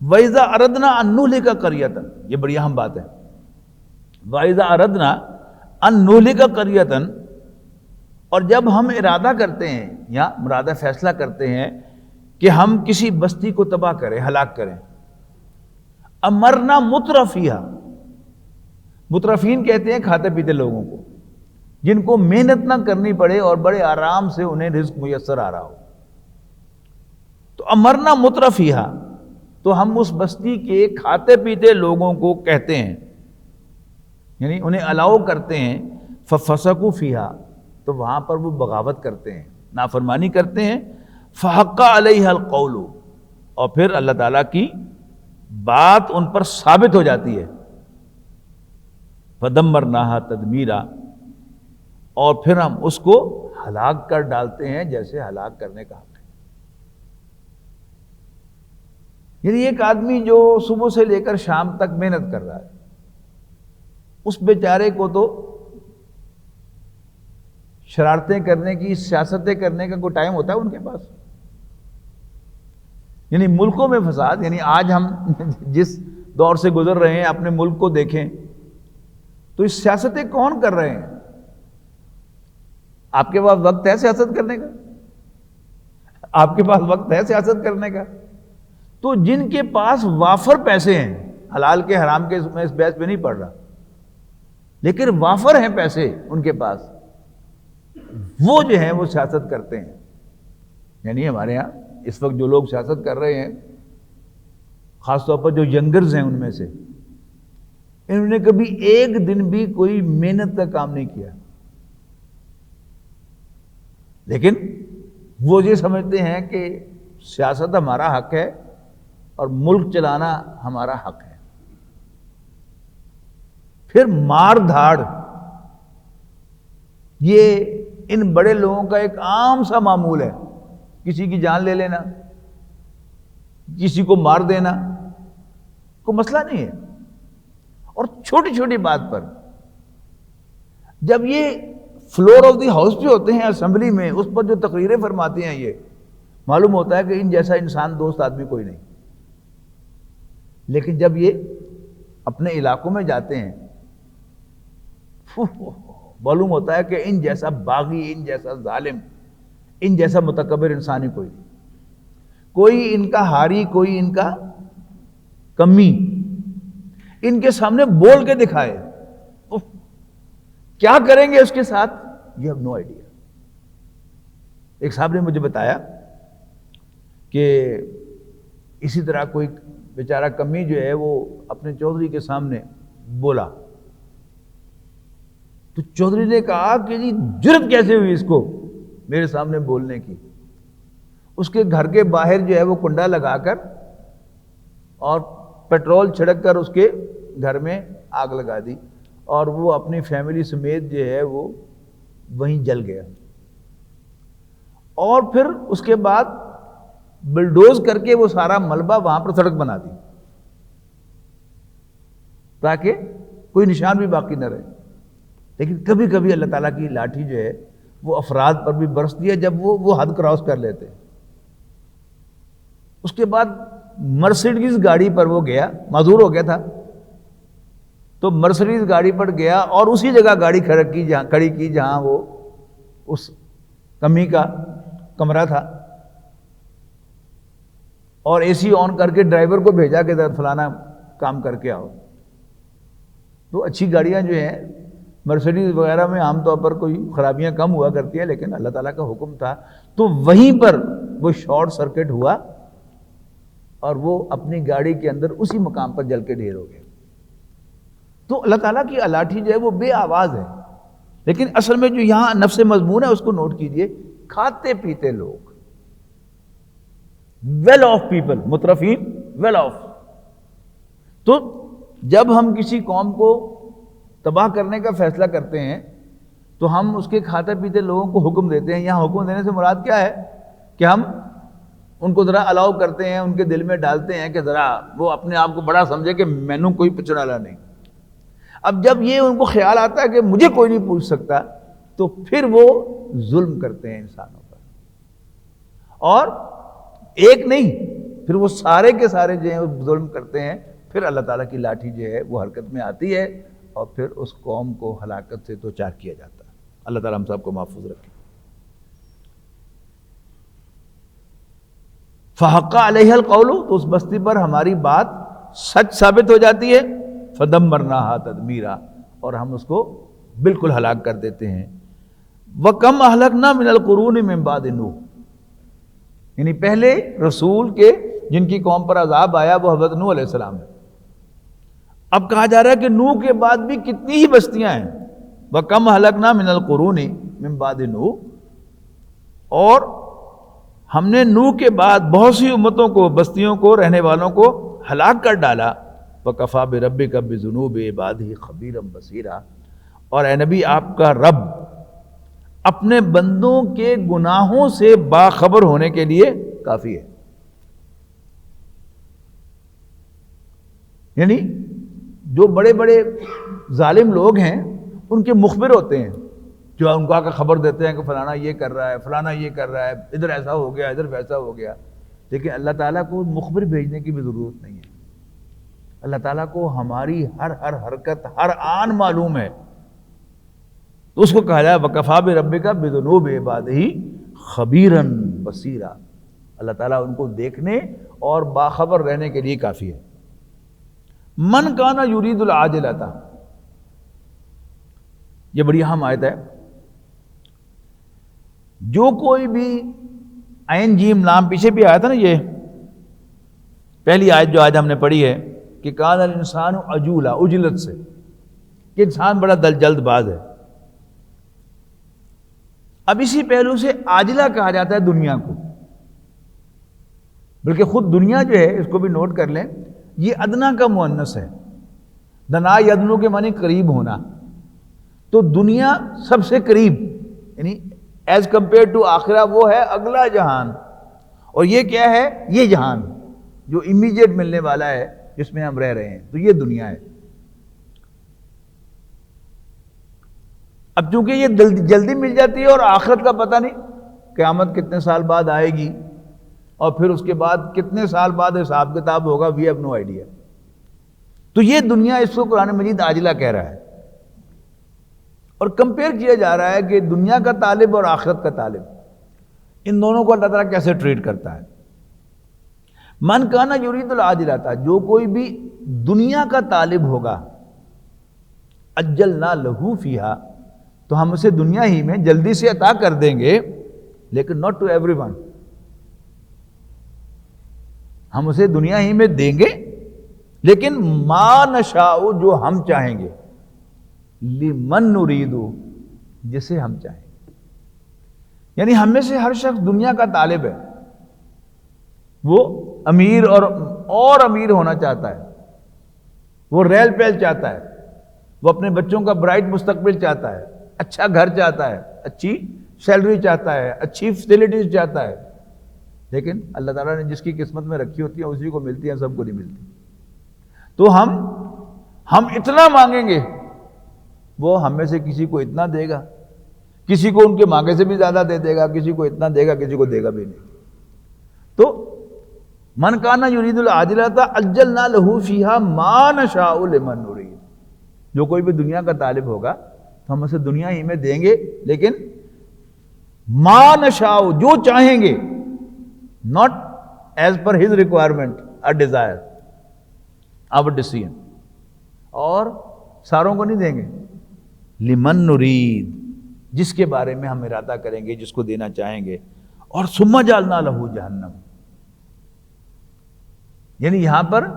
وَإِذَا أَرَدْنَا أَن نُهْلِكَ قَرْيَةً، یہ بڑی اہم بات ہے. وَإِذَا أَرَدْنَا أَن نُهْلِكَ قَرْيَةً، اور جب ہم ارادہ کرتے ہیں یا مرادہ فیصلہ کرتے ہیں کہ ہم کسی بستی کو تباہ کریں، ہلاک کریں، امرنا مترفیہا، مترفین کہتے ہیں کھاتے پیتے لوگوں کو جن کو محنت نہ کرنی پڑے اور بڑے آرام سے انہیں رزق میسر آ رہا ہو. تو امرنا مترفیہا، تو ہم اس بستی کے کھاتے پیتے لوگوں کو کہتے ہیں، یعنی انہیں الاؤ کرتے ہیں، ففسقوا فیہا، تو وہاں پر وہ بغاوت کرتے ہیں، نافرمانی کرتے ہیں، فحق علیہ القول، اور پھر اللہ تعالیٰ کی بات ان پر ثابت ہو جاتی ہے، فدمرناہا تدمیرا، اور پھر ہم اس کو ہلاک کر ڈالتے ہیں جیسے ہلاک کرنے کا حق ہے. یعنی ایک آدمی جو صبح سے لے کر شام تک محنت کر رہا ہے، اس بیچارے کو تو شرارتیں کرنے کی، سیاستیں کرنے کا کوئی ٹائم ہوتا ہے ان کے پاس؟ یعنی ملکوں میں فساد، یعنی آج ہم جس دور سے گزر رہے ہیں اپنے ملک کو دیکھیں تو اس سیاستیں کون کر رہے ہیں؟ آپ کے پاس وقت ہے سیاست کرنے کا؟ آپ کے پاس وقت ہے سیاست کرنے کا؟ تو جن کے پاس وافر پیسے ہیں، حلال کے حرام کے میں اس بحث پہ نہیں پڑ رہا، لیکن وافر ہیں پیسے ان کے پاس، وہ جو ہیں وہ سیاست کرتے ہیں. یعنی ہمارے یہاں اس وقت جو لوگ سیاست کر رہے ہیں، خاص طور پر جو ینگرز ہیں، ان میں سے انہوں نے کبھی ایک دن بھی کوئی محنت کا کام نہیں کیا، لیکن وہ یہ سمجھتے ہیں کہ سیاست ہمارا حق ہے اور ملک چلانا ہمارا حق ہے۔ پھر مار دھاڑ، یہ ان بڑے لوگوں کا ایک عام سا معمول ہے، کسی کی جان لے لینا، کسی کو مار دینا، کوئی مسئلہ نہیں ہے۔ اور چھوٹی چھوٹی بات پر جب یہ فلور آف دی ہاؤس پہ ہوتے ہیں، اسمبلی میں، اس پر جو تقریریں فرماتے ہیں، یہ معلوم ہوتا ہے کہ ان جیسا انسان دوست آدمی کوئی نہیں۔ لیکن جب یہ اپنے علاقوں میں جاتے ہیں، معلوم ہوتا ہے کہ ان جیسا باغی، ان جیسا ظالم، ان جیسا متکبر انسان ہی کوئی نہیں، کوئی ان کا ہاری، کوئی ان کا کمی ان کے سامنے بول کے دکھائے، کیا کریں گے اس کے ساتھ، یو ہیو نو آئیڈیا۔ ایک صاحب نے مجھے بتایا کہ اسی طرح کوئی بیچارہ کمی جو ہے وہ اپنے چودھری کے سامنے بولا، تو چودھری نے کہا کہ جی جرت کیسے ہوئی اس کو میرے سامنے بولنے کی۔ اس کے گھر کے باہر جو ہے وہ کنڈا لگا کر اور پیٹرول چھڑک کر اس کے گھر میں آگ لگا دی، اور وہ اپنی فیملی سمیت جو ہے وہ وہیں جل گیا۔ اور پھر اس کے بعد بلڈوز کر کے وہ سارا ملبہ وہاں پر سڑک بنا دی تاکہ کوئی نشان بھی باقی نہ رہے۔ لیکن کبھی کبھی اللہ تعالیٰ کی لاٹھی جو ہے وہ افراد پر بھی برستی ہے جب وہ حد کراس کر لیتے ہیں۔ اس کے بعد مرسیڈیز گاڑی پر وہ گیا، معذور ہو گیا تھا، تو مرسیڈیز گاڑی پر گیا اور اسی جگہ گاڑی کھڑی کی جہاں وہ اس کمی کا کمرہ تھا، اور اے سی آن کر کے ڈرائیور کو بھیجا کہ فلانا کام کر کے آؤ۔ تو اچھی گاڑیاں جو ہیں مرسیڈیز وغیرہ میں عام طور پر کوئی خرابیاں کم ہوا کرتی ہیں، لیکن اللہ تعالیٰ کا حکم تھا، تو وہیں پر وہ شارٹ سرکٹ ہوا اور وہ اپنی گاڑی کے اندر اسی مقام پر جل کے ڈھیر ہو گیا۔ تو اللہ تعالیٰ کی الاٹھی جو ہے وہ بے آواز ہے، لیکن اصل میں جو یہاں نفس مضمون ہے اس کو نوٹ کیجئے، کھاتے پیتے لوگ، ویل آف پیپل، مترفین، ویل آف۔ تو جب ہم کسی قوم کو تباہ کرنے کا فیصلہ کرتے ہیں تو ہم اس کے کھاتے پیتے لوگوں کو حکم دیتے ہیں۔ یہاں حکم دینے سے مراد کیا ہے کہ ہم ان کو ذرا الاؤ کرتے ہیں، ان کے دل میں ڈالتے ہیں کہ ذرا وہ اپنے آپ کو بڑا سمجھے کہ مینوں کوئی پوچھنے والا نہیں۔ اب جب یہ ان کو خیال آتا ہے کہ مجھے کوئی نہیں پوچھ سکتا، تو پھر وہ ظلم کرتے ہیں انسانوں پر، اور ایک نہیں، پھر وہ سارے کے سارے جو ہیں وہ ظلم کرتے ہیں۔ پھر اللہ تعالیٰ کی لاٹھی جو ہے وہ حرکت میں آتی ہے اور پھر اس قوم کو ہلاکت سے دوچار کیا جاتا ہے۔ اللہ تعالیٰ ہم سب کو محفوظ رکھے۔ فحق علیہ القول، تو اس بستی پر ہماری بات سچ ثابت ہو جاتی ہے، فدمرناہا تدمیرا، اور ہم اس کو بالکل ہلاک کر دیتے ہیں۔ وَكَمْ أَهْلَكْنَا مِنَ الْقُرُونِ مِنْ بَعْدِ نوح، یعنی پہلے رسول کے جن کی قوم پر عذاب آیا وہ حضرت نوح علیہ السلام ہے۔ اب کہا جا رہا ہے کہ نوح کے بعد بھی کتنی ہی بستیاں ہیں، وَكَمْ أَهْلَكْنَا مِنَ الْقُرُونِ مِنْ بَعْدِ نوح، اور ہم نے نوح کے بعد بہت سی امتوں کو، بستیوں کو، رہنے والوں کو ہلاک کر ڈالا۔ وَكَفَى بِرَبِّكَ بِذُنُوبِ عِبَادِهِ خَبِيرًا بَصِيرًا، اور اے نبی آپ کا رب اپنے بندوں کے گناہوں سے باخبر ہونے کے لیے کافی ہے۔ یعنی جو بڑے بڑے ظالم لوگ ہیں ان کے مخبر ہوتے ہیں، جو ان کو آ کر خبر دیتے ہیں کہ فلانا یہ کر رہا ہے، فلانا یہ کر رہا ہے، ادھر ایسا ہو گیا، ادھر ویسا ہو گیا۔ لیکن اللہ تعالیٰ کو مخبر بھیجنے کی بھی ضرورت نہیں ہے، اللہ تعالیٰ کو ہماری ہر حرکت، ہر آن معلوم ہے۔ تو اس کو کہا جائے وَكَفَى بِرَبِّكَ بِذُنُوبِ عِبَادِهِ خَبِيرًا بَصِيرًا، اللہ تعالیٰ ان کو دیکھنے اور باخبر رہنے کے لیے کافی ہے۔ من کانا یرید العاجلۃ، یہ بڑی اہم آیت ہے۔ جو کوئی بھی عین جیم لام پیچھے بھی آیا تھا نا، یہ پہلی آیت جو آج ہم نے پڑھی ہے کہ کان الانسان عجولا، عجلت سے، کہ انسان بڑا جلد باز ہے. اب اسی پہلو سے عاجلہ کہا جاتا ہے دنیا کو، بلکہ خود دنیا جو ہے، اس کو بھی نوٹ کر لیں، یہ ادنا کا مؤنث ہے. دنا یدنو کے معنی قریب ہونا، تو دنیا سب سے قریب، یعنی ایز کمپیئر ٹو آخرہ وہ ہے اگلا جہان، اور یہ کیا ہے؟ یہ جہان جو امیجیٹ ملنے والا ہے، جس میں ہم رہ رہے ہیں، تو یہ دنیا ہے. اب چونکہ یہ جلدی مل جاتی ہے اور آخرت کا پتہ نہیں قیامت کتنے سال بعد آئے گی، اور پھر اس کے بعد کتنے سال بعد حساب کتاب ہوگا، وی ہیو نو آئیڈیا. تو یہ دنیا، اس کو قرآن مجید عاجلہ کہہ رہا ہے، اور کمپیئر کیا جا رہا ہے کہ دنیا کا طالب اور آخرت کا طالب، ان دونوں کو اللہ تعالیٰ کیسے ٹریٹ کرتا ہے. من کانا یرید العاجلہ تھا، جو کوئی بھی دنیا کا طالب ہوگا، عجلنا لہو فیہا، تو ہم اسے دنیا ہی میں جلدی سے عطا کر دیں گے، لیکن ناٹ ٹو ایوری ون، ہم اسے دنیا ہی میں دیں گے، لیکن ما نشاء، جو ہم چاہیں گے، لمن نرید، جسے ہم چاہیں گے. یعنی ہم میں سے ہر شخص دنیا کا طالب ہے، وہ امیر اور امیر ہونا چاہتا ہے، وہ ریل پیل چاہتا ہے، وہ اپنے بچوں کا برائٹ مستقبل چاہتا ہے، اچھا گھر چاہتا ہے، اچھی سیلری چاہتا ہے، اچھی فیسلٹیز چاہتا ہے. لیکن اللہ تعالیٰ نے جس کی قسمت میں رکھی ہوتی ہیں اسی کو ملتی ہیں، سب کو نہیں ملتی. تو ہم اتنا مانگیں گے، وہ ہم میں سے کسی کو اتنا دے گا، کسی کو ان کے مانگے سے بھی زیادہ دے دے گا، کسی کو اتنا دے گا، کسی کو دے گا بھی نہیں. تو من کانا یرید العاجلۃ عجلنا لہ فیہا ما نشاء لمن نرید، جو کوئی بھی دنیا کا طالب ہوگا تو ہم اسے دنیا ہی میں دیں گے، لیکن ما نشاء، جو چاہیں گے، not as per his requirement or desire, our decision. اور ساروں کو نہیں دیں گے، لمن نرید، جس کے بارے میں ہم ارادہ کریں گے، جس کو دینا چاہیں گے. اور ثم جعلنا لہ جہنم، یعنی یہاں پر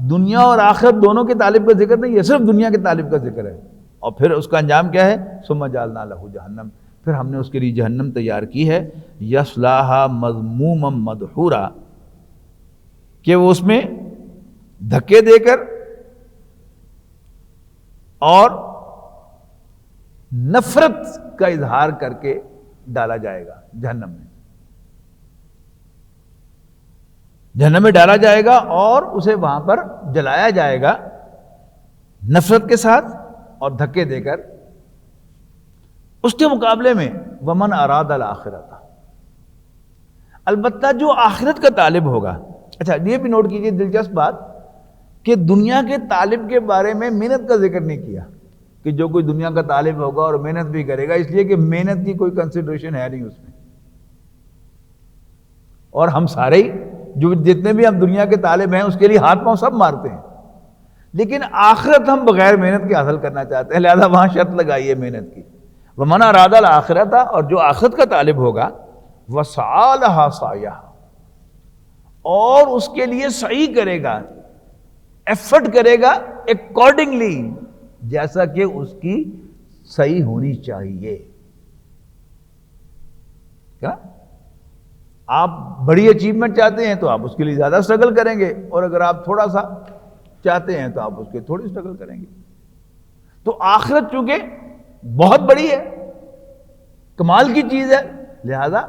دنیا اور آخرت دونوں کے طالب کا ذکر نہیں ہے، صرف دنیا کے طالب کا ذکر ہے. اور پھر اس کا انجام کیا ہے؟ ثم جعلنا لہ جہنم، پھر ہم نے اس کے لیے جہنم تیار کی ہے، یصلاھا مذموما مدحورا، کہ وہ اس میں دھکے دے کر اور نفرت کا اظہار کر کے ڈالا جائے گا جہنم میں. جہنم میں ڈالا جائے گا اور اسے وہاں پر جلایا جائے گا نفرت کے ساتھ اور دھکے دے کر. اس کے مقابلے میں ومن اراد الآخرۃ، البتہ جو آخرت کا طالب ہوگا. اچھا یہ بھی نوٹ کیجیے دلچسپ بات کہ دنیا کے طالب کے بارے میں محنت کا ذکر نہیں کیا کہ جو کوئی دنیا کا طالب ہوگا اور محنت بھی کرے گا، اس لیے کہ محنت کی کوئی کنسیڈریشن ہے نہیں اس میں. اور ہم سارے ہی جو جتنے بھی ہم دنیا کے طالب ہیں اس کے لیے ہاتھ پاؤں سب مارتے ہیں، لیکن آخرت ہم بغیر محنت کے حاصل کرنا چاہتے ہیں، لہذا وہاں شرط لگائیے محنت کی. ومن اراد الآخرۃ، اور جو آخرت کا طالب ہوگا، وسعی لہا سعیہا، اور اس کے لیے سعی کرے گا، ایفرٹ کرے گا اکارڈنگلی، جیسا کہ اس کی صحیح ہونی چاہیے. کیا آپ بڑی اچیومنٹ چاہتے ہیں تو آپ اس کے لیے زیادہ اسٹرگل کریں گے، اور اگر آپ تھوڑا سا چاہتے ہیں تو آپ اس کے تھوڑی اسٹرگل کریں گے. تو آخرت چونکہ بہت بڑی ہے، کمال کی چیز ہے، لہذا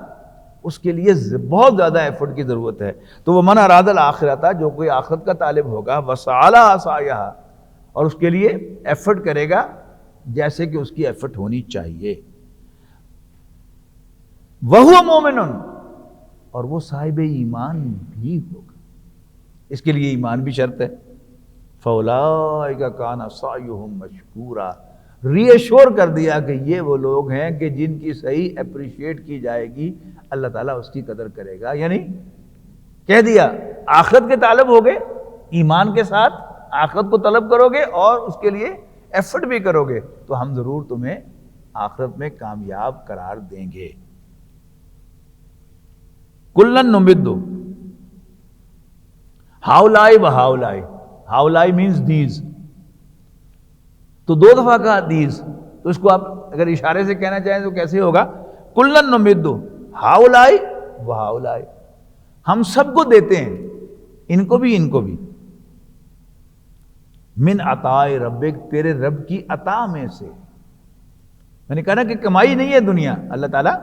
اس کے لیے بہت زیادہ ایفرٹ کی ضرورت ہے. تو وہ من اراد الآخرۃ، جو کوئی آخرت کا طالب ہوگا، وسعی لہا سعیہا، اور اس کے لیے ایفرٹ کرے گا جیسے کہ اس کی ایفرٹ ہونی چاہیے. وَهُوَ مُؤْمِنٌ، اور وہ صاحب ایمان بھی ہوگا، اس کے لیے ایمان بھی شرط ہے. فَأُولَٰئِکَ كَانَ سَعْیُهُم مَشْکُورًا، ری ایشور کر دیا کہ یہ وہ لوگ ہیں کہ جن کی صحیح اپریشیٹ کی جائے گی، اللہ تعالیٰ اس کی قدر کرے گا. یعنی کہہ دیا آخرت کے طالب ہو گئے، ایمان کے ساتھ آخرت کو طلب کرو گے اور اس کے لیے ایفرٹ بھی کرو گے تو ہم ضرور تمہیں آخرت میں کامیاب قرار دیں گے. کلن نمد ہاؤلائی و ہاؤلائی، ہاؤلائی مینز دیز، تو دو دفعہ کہا دیز، تو اس کو آپ اگر اشارے سے کہنا چاہیں تو کیسے ہوگا؟ کلن نمد ہاؤلائی و ہاؤلائی، ہم سب کو دیتے ہیں، ان کو بھی ان کو بھی، من عطاء ربک، تیرے رب کی عطا میں سے۔ میں نے کہا نا کہ کمائی نہیں ہے دنیا، اللہ تعالیٰ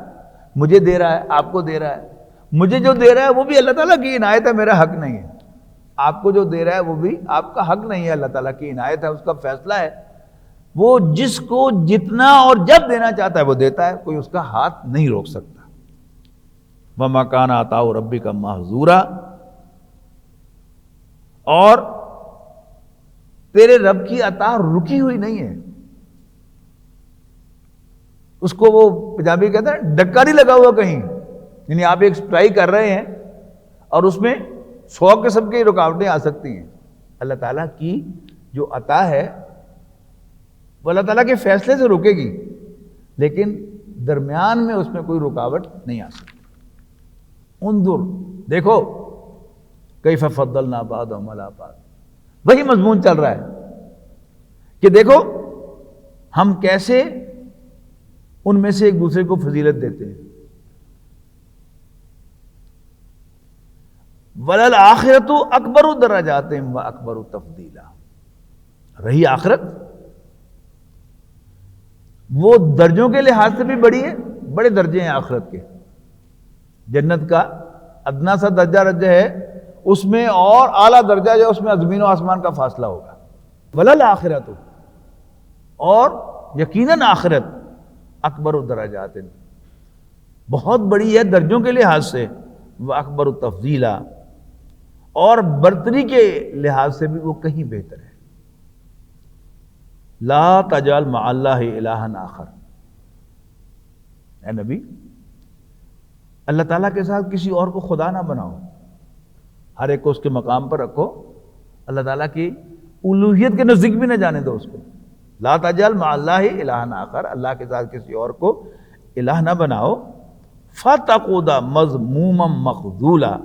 مجھے دے رہا ہے، آپ کو دے رہا ہے، مجھے جو دے رہا ہے وہ بھی اللہ تعالیٰ کی عنایت ہے، میرا حق نہیں ہے، آپ کو جو دے رہا ہے وہ بھی آپ کا حق نہیں ہے، اللہ تعالیٰ کی عنایت ہے، اس کا فیصلہ ہے، وہ جس کو جتنا اور جب دینا چاہتا ہے وہ دیتا ہے، کوئی اس کا ہاتھ نہیں روک سکتا۔ وَمَا كَانَ عَطَاءُ رَبِّكَ مَحْظُورًا، اور تیرے رب کی عطا رکی ہوئی نہیں ہے، اس کو وہ پنجابی کہتے ہیں ڈکا نہیں لگا ہوا کہیں، یعنی آپ ایک ٹرائی کر رہے ہیں اور اس میں 100 قسم کی رکاوٹیں آ سکتی ہیں۔ اللہ تعالیٰ کی جو عطا ہے وہ اللہ تعالیٰ کے فیصلے سے رکے گی، لیکن درمیان میں اس میں کوئی رکاوٹ نہیں آ سکتی۔ انظر، دیکھو، کیف فضلنا بعضهم علی بعض، وہی مضمون چل رہا ہے کہ دیکھو ہم کیسے ان میں سے ایک دوسرے کو فضیلت دیتے ہیں۔ وَلَلْآخِرَةُ أَكْبَرُ دَرَجَاتٍ وَأَكْبَرُ تَفْضِيلًا، رہی آخرت، وہ درجوں کے لحاظ سے بھی بڑی ہے، بڑے درجے ہیں آخرت کے، جنت کا ادنا سا درجہ رجہ ہے، اس میں اور اعلیٰ درجہ جو اس میں زمین و آسمان کا فاصلہ ہوگا۔ وَلَلْآخِرَةُ، اور یقیناً آخرت، اکبر الدرجات، بہت بڑی ہے درجوں کے لحاظ سے، وَأَكْبَرُ تفضیلا، اور برتری کے لحاظ سے بھی وہ کہیں بہتر ہے۔ لا تجعل مع اللہ الہا آخر، اے نبی اللہ تعالیٰ کے ساتھ کسی اور کو خدا نہ بناؤ، ہر ایک کو اس کے مقام پر رکھو، اللہ تعالیٰ کی الوہیت کے نزدیک بھی نہ جانے دو اس کو۔ لا تجعل مع اللہ الہا آخر، اللہ کے ساتھ کسی اور کو الہ نہ بناؤ، فَتَقُعُدَ مَذْمُومًا مَخْذُولًا،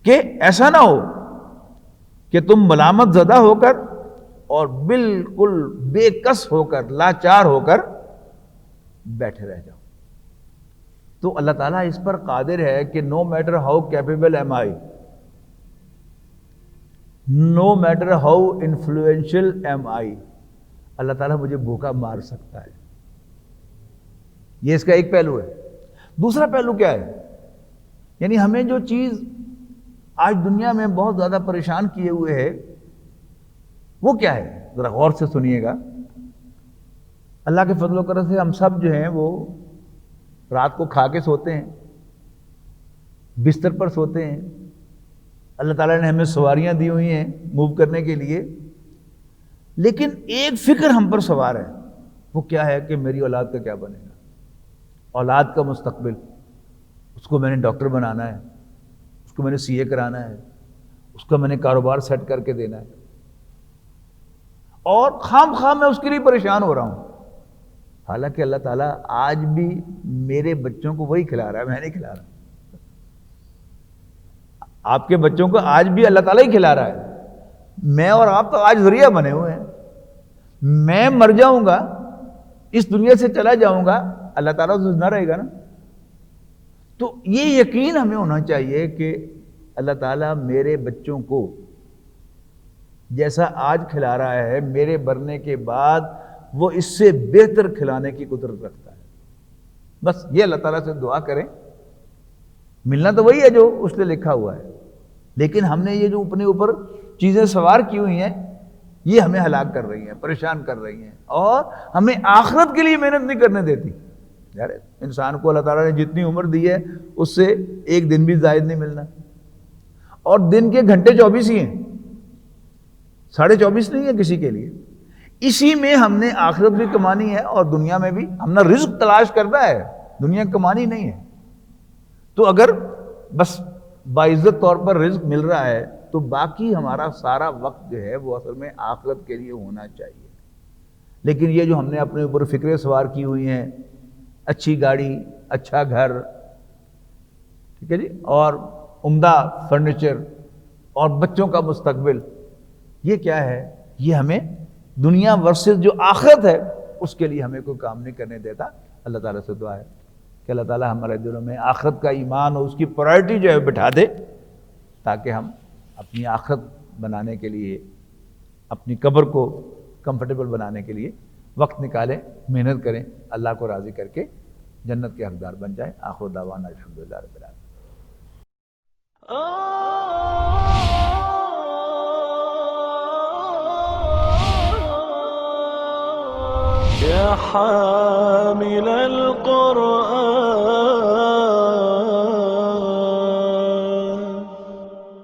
کہ ایسا نہ ہو کہ تم ملامت زدہ ہو کر اور بالکل بے کس ہو کر، لاچار ہو کر بیٹھے رہ جاؤ۔ تو اللہ تعالیٰ اس پر قادر ہے کہ no matter how capable am I, no matter how influential am I، اللہ تعالیٰ مجھے بھوکا مار سکتا ہے۔ یہ اس کا ایک پہلو ہے۔ دوسرا پہلو کیا ہے؟ یعنی ہمیں جو چیز آج دنیا میں بہت زیادہ پریشان کیے ہوئے ہے وہ کیا ہے؟ ذرا غور سے سنیے گا۔ اللہ کے فضل و کرم سے ہم سب جو ہیں وہ رات کو کھا کے سوتے ہیں، بستر پر سوتے ہیں، اللہ تعالیٰ نے ہمیں سواریاں دی ہوئی ہیں موو کرنے کے لیے، لیکن ایک فکر ہم پر سوار ہے، وہ کیا ہے کہ میری اولاد کا کیا بنے گا، اولاد کا مستقبل، اس کو میں نے ڈاکٹر بنانا ہے، اس کو میں نے سی اے کرانا ہے، اس کا میں نے کاروبار سیٹ کر کے دینا ہے، اور خام خام میں اس کے لیے پریشان ہو رہا ہوں، حالانکہ اللہ تعالیٰ آج بھی میرے بچوں کو وہی کھلا رہا ہے، میں نہیں کھلا رہا، آپ کے بچوں کو آج بھی اللہ تعالیٰ ہی کھلا رہا ہے، میں اور آپ تو آج ذریعہ بنے ہوئے ہیں، میں مر جاؤں گا، اس دنیا سے چلا جاؤں گا، اللہ تعالیٰ تو نہ رہے گا نا۔ تو یہ یقین ہمیں ہونا چاہیے کہ اللہ تعالیٰ میرے بچوں کو جیسا آج کھلا رہا ہے، میرے مرنے کے بعد وہ اس سے بہتر کھلانے کی قدرت رکھتا ہے۔ بس یہ اللہ تعالیٰ سے دعا کریں، ملنا تو وہی ہے جو اس نے لکھا ہوا ہے، لیکن ہم نے یہ جو اپنے اوپر چیزیں سوار کی ہوئی ہیں یہ ہمیں ہلاک کر رہی ہیں، پریشان کر رہی ہیں، اور ہمیں آخرت کے لیے محنت نہیں کرنے دیتی۔ یار انسان کو اللہ تعالیٰ نے جتنی عمر دی ہے اس سے ایک دن بھی زائد نہیں ملنا، اور دن کے گھنٹے 24 ہی ہیں، 24.5 نہیں ہے کسی کے لیے۔ اسی میں ہم نے آخرت بھی کمانی ہے اور دنیا میں بھی، ہم نے رزق تلاش کرنا ہے، دنیا کمانی نہیں ہے۔ تو اگر بس باعزت طور پر رزق مل رہا ہے تو باقی ہمارا سارا وقت جو ہے وہ اصل میں آخرت کے لیے ہونا چاہیے۔ لیکن یہ جو ہم نے اپنے اوپر فکریں سوار کی ہوئی ہیں، اچھی گاڑی، اچھا گھر، ٹھیک ہے جی، اور عمدہ فرنیچر اور بچوں کا مستقبل، یہ کیا ہے؟ یہ ہمیں دنیا ورسز جو آخرت ہے اس کے لیے ہمیں کوئی کام نہیں کرنے دیتا۔ اللہ تعالیٰ سے دعا ہے کہ اللہ تعالیٰ ہمارے دلوں میں آخرت کا ایمان اور اس کی پرائرٹی جو ہے بٹھا دے، تاکہ ہم اپنی آخرت بنانے کے لیے، اپنی قبر کو کمفرٹیبل بنانے کے لیے وقت نکالیں، محنت کریں، اللہ کو راضی کر کے جنت کے حقدار بن جائیں۔ آخر دعوانا الحمدللہ رب العالمین۔ يا حامل القرآن